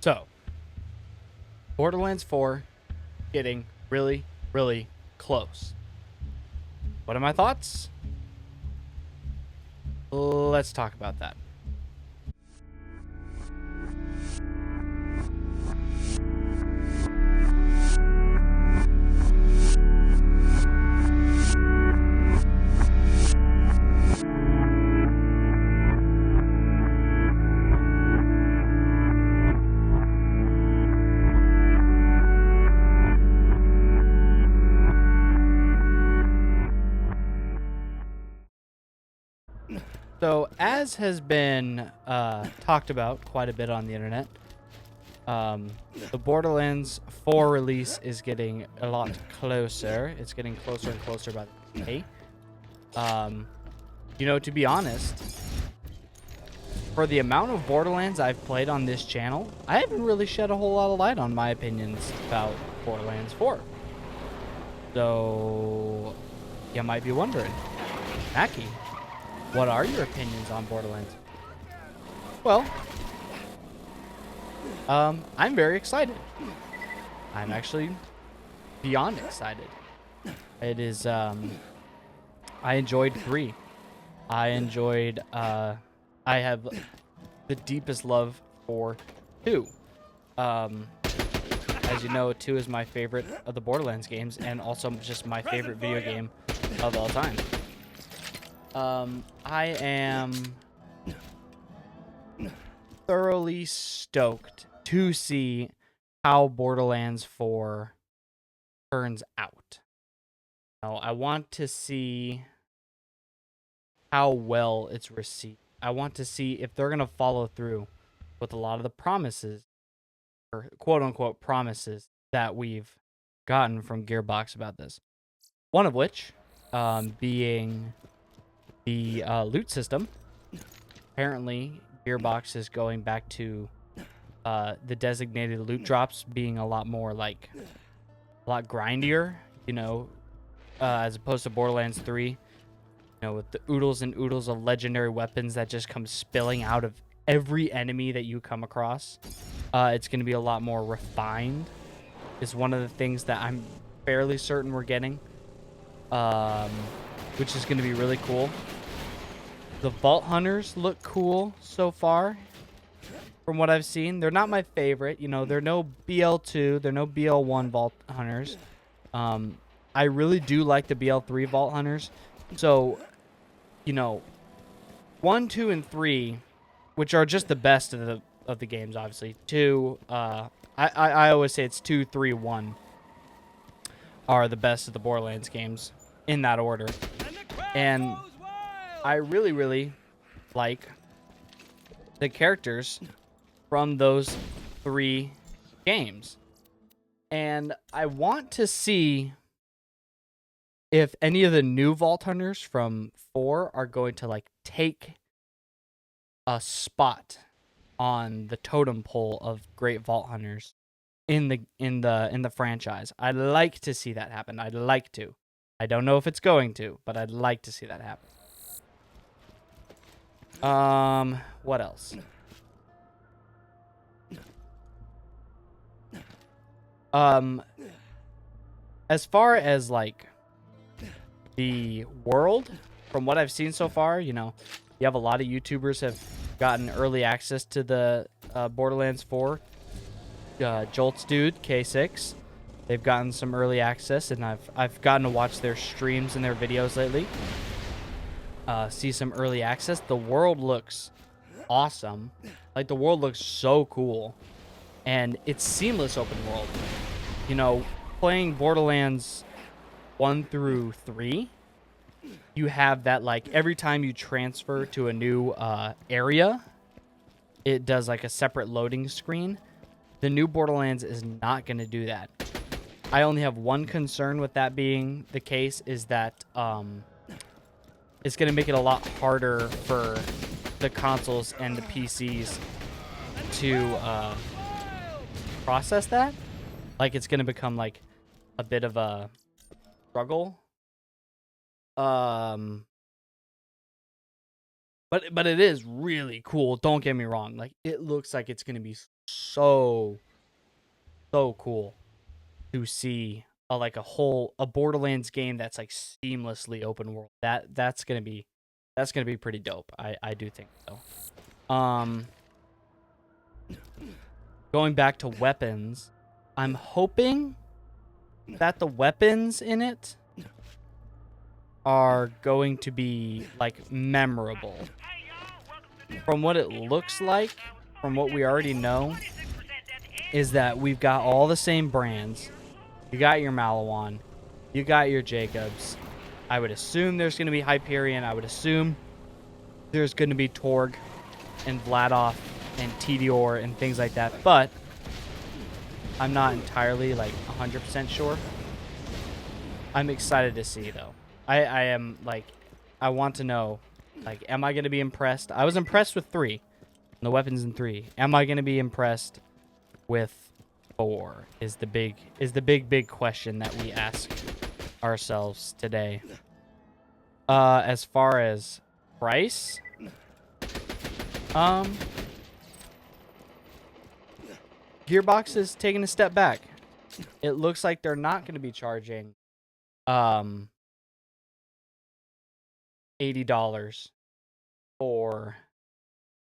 So, Borderlands 4 getting really, really close. What are my thoughts? Let's talk about that. So, as has been talked about quite a bit on the internet, um, the Borderlands 4 release is getting a lot closer. It's getting closer and closer by the day. To be honest, for the amount of Borderlands I've played on this channel, I haven't really shed a whole lot of light on my opinions about Borderlands 4. So, you might be wondering, Mackie, what are your opinions on Borderlands? Well, I'm very excited. I'm actually beyond excited. It is, I enjoyed 3. I have the deepest love for 2. As you know, 2 is my favorite of the Borderlands games and also just my favorite video game of all time. I am thoroughly stoked to see how Borderlands 4 turns out. Now, I want to see how well it's received. I want to see if they're going to follow through with a lot of the promises, or quote-unquote promises, that we've gotten from Gearbox about this. One of which being the loot system. Apparently, Gearbox is going back to the designated loot drops being a lot more a lot grindier, as opposed to Borderlands 3, with the oodles and oodles of legendary weapons that just come spilling out of every enemy that you come across. It's going to be a lot more refined, is one of the things that I'm fairly certain we're getting, which is going to be really cool. The Vault Hunters look cool so far, from what I've seen. They're not my favorite. They're no BL2. They're no BL1 Vault Hunters. I really do like the BL3 Vault Hunters. So, 1, 2, and 3, which are just the best of the games, obviously. 2, I always say it's 2, 3, 1 are the best of the Borderlands games in that order. And I really, really like the characters from those 3 games. And I want to see if any of the new Vault Hunters from 4 are going to take a spot on the totem pole of great Vault Hunters in the franchise. I'd like to see that happen. I'd like to. I don't know if it's going to, but I'd like to see that happen. What else? As far as the world, from what I've seen so far, you have a lot of YouTubers have gotten early access to the Borderlands 4. Jolt's dude, K6, they've gotten some early access, and I've gotten to watch their streams and their videos lately. See some early access. The world looks awesome. The world looks so cool, and it's seamless open world. Playing Borderlands 1 through 3, you have that every time you transfer to a new area, it does a separate loading screen. The new Borderlands is not going to do that. I only have one concern with that being the case, is that it's going to make it a lot harder for the consoles and the PCs to process that. It's going to become a bit of a struggle. But it is really cool. Don't get me wrong. It looks like it's going to be so cool to see a Borderlands game that's like seamlessly open world. That's gonna be pretty dope. I do think so. Going back to weapons, I'm hoping that the weapons in it are going to be like memorable. From what it looks like, from what we already know, is that we've got all the same brands. You got your Malawan, you got your Jacobs. I would assume there's going to be Hyperion. I would assume there's going to be Torg and Vladoff and Tedior and things like that. But I'm not entirely like 100% sure. I'm excited to see though. I am like, I want to know, like, am I going to be impressed? I was impressed with 3, the weapons in 3. Am I going to be impressed with 4? Is the big question that we ask ourselves today. As far as price, Gearbox is taking a step back. It looks like they're not going to be charging $80 for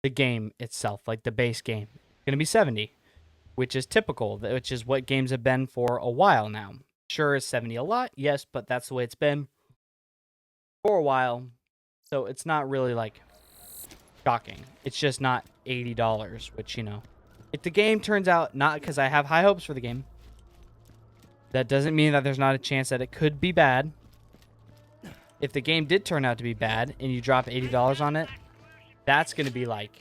the game itself, like the base game. It's going to be $70, which is typical, which is what games have been for a while now. Sure, is 70 a lot? Yes, but that's the way it's been for a while. So it's not really like shocking. It's just not $80, which, you know, if the game turns out, not because I have high hopes for the game, that doesn't mean that there's not a chance that it could be bad. If the game did turn out to be bad and you drop $80 on it, that's going to be like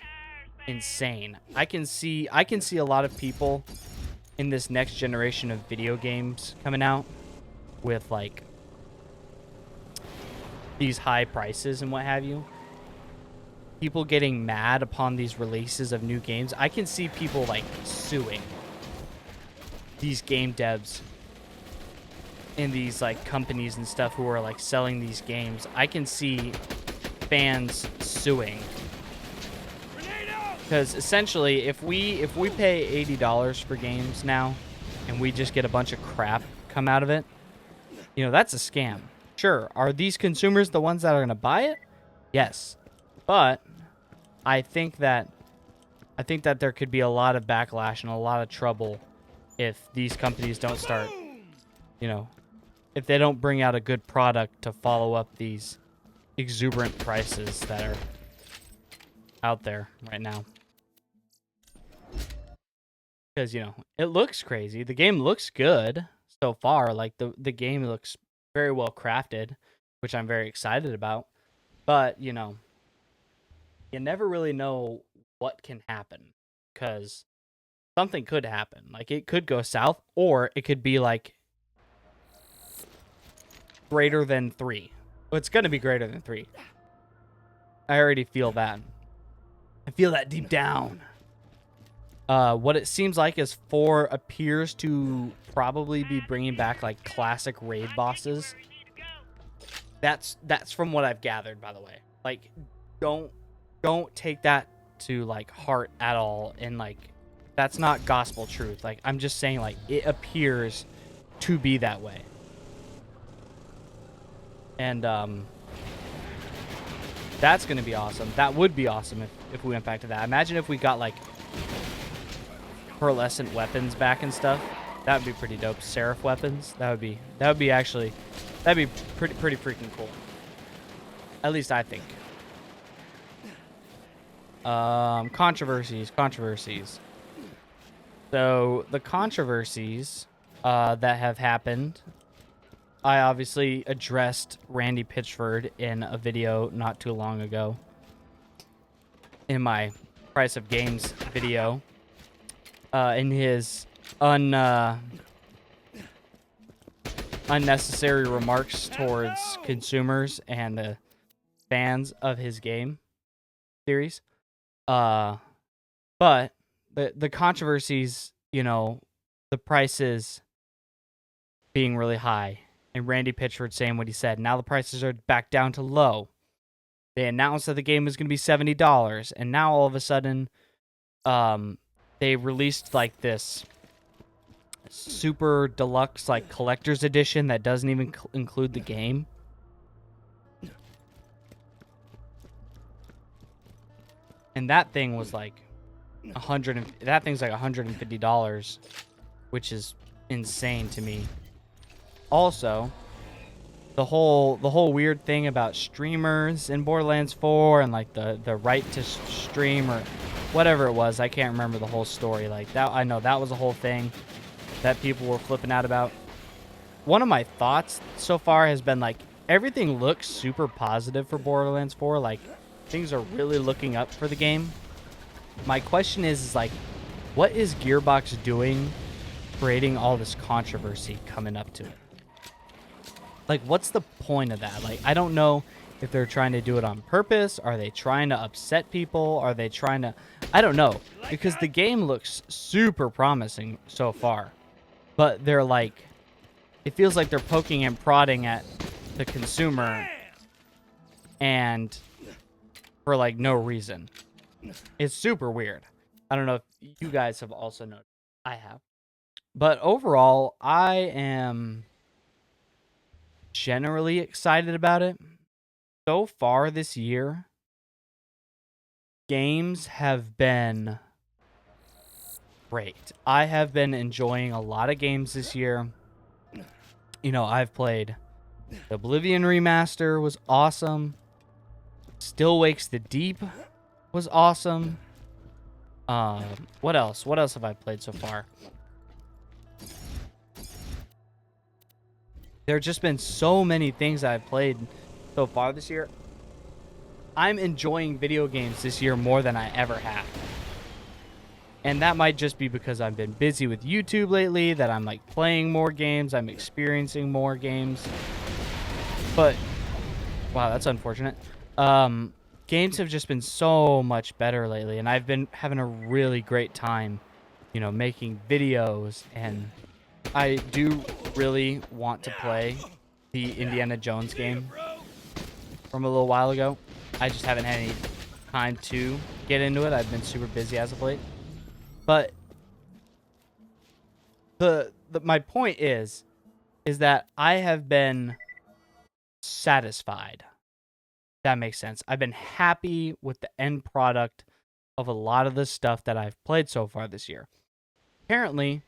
insane. I can see a lot of people in this next generation of video games coming out with like these high prices and what have you. People getting mad upon these releases of new games. I can see people like suing these game devs in these like companies and stuff who are like selling these games. I can see fans suing. Because essentially, if we pay $80 for games now, and we just get a bunch of crap come out of it, you know, that's a scam. Sure, are these consumers the ones that are going to buy it? Yes, but I think that there could be a lot of backlash and a lot of trouble if these companies don't start, you know, if they don't bring out a good product to follow up these exuberant prices that are out there right now. Because, you know, it looks crazy. The game looks good so far. Like, the game looks very well crafted, which I'm very excited about. But, you know, you never really know what can happen. Because something could happen. Like, it could go south, or it could be, like, greater than 3. Well, it's going to be greater than 3. I already feel that. I feel that deep down. What it seems like is 4 appears to probably be bringing back like classic raid bosses. That's from what I've gathered, by the way. Like, don't take that to like heart at all, and like that's not gospel truth. Like, I'm just saying, like, it appears to be that way. And that's gonna be awesome. That would be awesome if we went back to that. Imagine if we got like pearlescent weapons back and stuff. That would be pretty dope. Seraph weapons. That would be pretty freaking cool. At least I think. Controversies. So the controversies that have happened, I obviously addressed Randy Pitchford in a video not too long ago. In my Price of Games video. In his unnecessary remarks towards consumers and the fans of his game series. But the controversies, you know, the prices being really high, and Randy Pitchford saying what he said. Now the prices are back down to low. They announced that the game was going to be $70, and now all of a sudden, they released like this super deluxe like collector's edition that doesn't even include the game. And that thing was like that thing's like $150, which is insane to me. Also, the whole weird thing about streamers in Borderlands 4 and like the right to stream or whatever it was, I can't remember the whole story. Like that, I know that was a whole thing that people were flipping out about. One of my thoughts so far has been like everything looks super positive for Borderlands 4. Like things are really looking up for the game. My question is like, what is Gearbox doing creating all this controversy coming up to it? Like, what's the point of that? Like, I don't know if they're trying to do it on purpose. Are they trying to upset people? Are they trying to... I don't know. Because the game looks super promising so far. But they're like... It feels like they're poking and prodding at the consumer. And for, like, no reason. It's super weird. I don't know if you guys have also noticed. I have. But overall, I am... generally excited about it. So far this year, games have been great. I have been enjoying a lot of games this year. You know, I've played the Oblivion remaster, was awesome. Still Wakes the Deep was awesome. What else? What else have I played so far? There have just been so many things I've played so far this year. I'm enjoying video games this year more than I ever have. And that might just be because I've been busy with YouTube lately, that I'm like playing more games, I'm experiencing more games. But, wow, that's unfortunate. Games have just been so much better lately, and I've been having a really great time, you know, making videos, and I do really want to play the Indiana Jones game from a little while ago. I just haven't had any time to get into it. I've been super busy as of late. But my point is that I have been satisfied. That makes sense. I've been happy with the end product of a lot of the stuff that I've played so far this year. Apparently,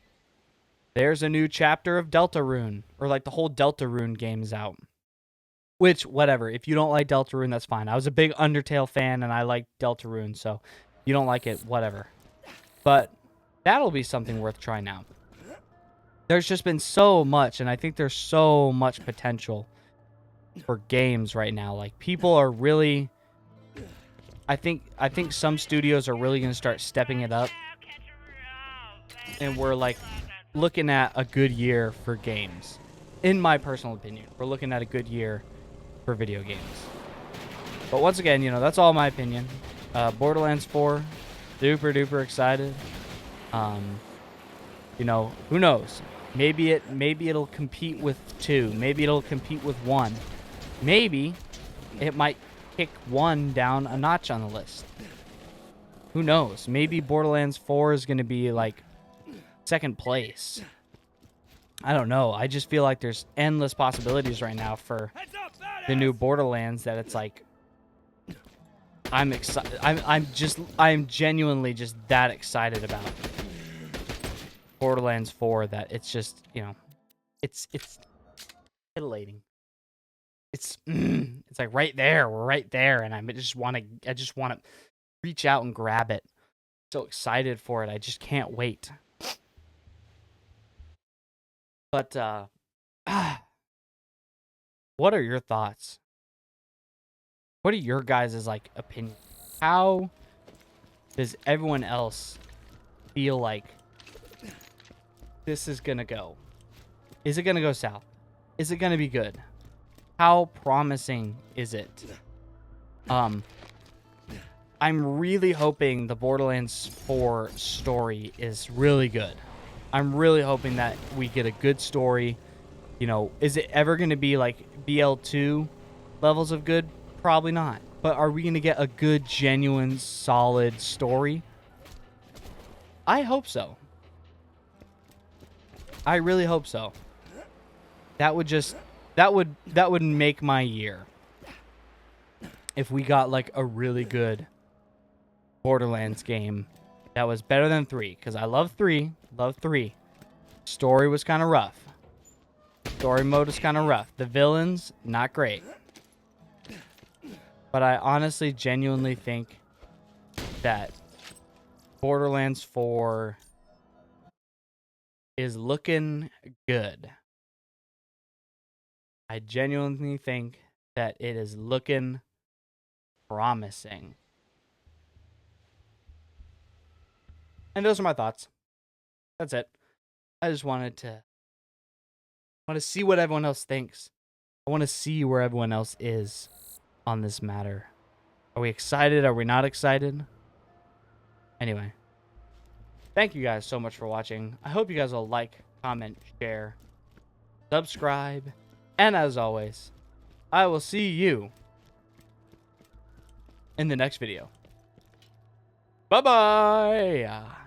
there's a new chapter of Deltarune, or like the whole Deltarune game is out. Which, whatever, if you don't like Deltarune, that's fine. I was a big Undertale fan, and I like Deltarune, so if you don't like it, whatever. But that'll be something worth trying out. There's just been so much, and I think there's so much potential for games right now. Like, people are really... I think some studios are really going to start stepping it up. And we're, like, looking at a good year for games. In my personal opinion, we're looking at a good year for video games. But once again, you know, that's all my opinion. Borderlands 4, super duper excited. You know, who knows? Maybe it'll compete with 2. Maybe it'll compete with 1. Maybe it might kick 1 down a notch on the list. Who knows? Maybe Borderlands 4 is going to be like second place. I don't know. I just feel like there's endless possibilities right now for the new Borderlands that it's like I'm excited. I'm genuinely just that excited about Borderlands 4 that it's just, you know, it's titillating. It's like right there. We're right there, and I just want to reach out and grab it. So excited for it. I just can't wait. But what are your thoughts? What are your guys' like opinion? How does everyone else feel like this is gonna go? Is it gonna go south? Is it gonna be good? How promising is it? I'm really hoping the Borderlands 4 story is really good. I'm really hoping that we get a good story. You know, is it ever going to be like BL2 levels of good? Probably not. But are we going to get a good, genuine, solid story? I hope so. I really hope so. That would just that would make my year. If we got like a really good Borderlands game that was better than 3, because I love 3. Love 3. Story was kind of rough. Story mode is kind of rough. The villains, not great. But I honestly, genuinely think that Borderlands 4 is looking good. I genuinely think that it is looking promising. And those are my thoughts. That's it. I just want to see what everyone else thinks. I want to see where everyone else is on this matter. Are we excited? Are we not excited? Anyway, thank you guys so much for watching. I hope you guys will like, comment, share, subscribe, and as always, I will see you in the next video. Bye-bye!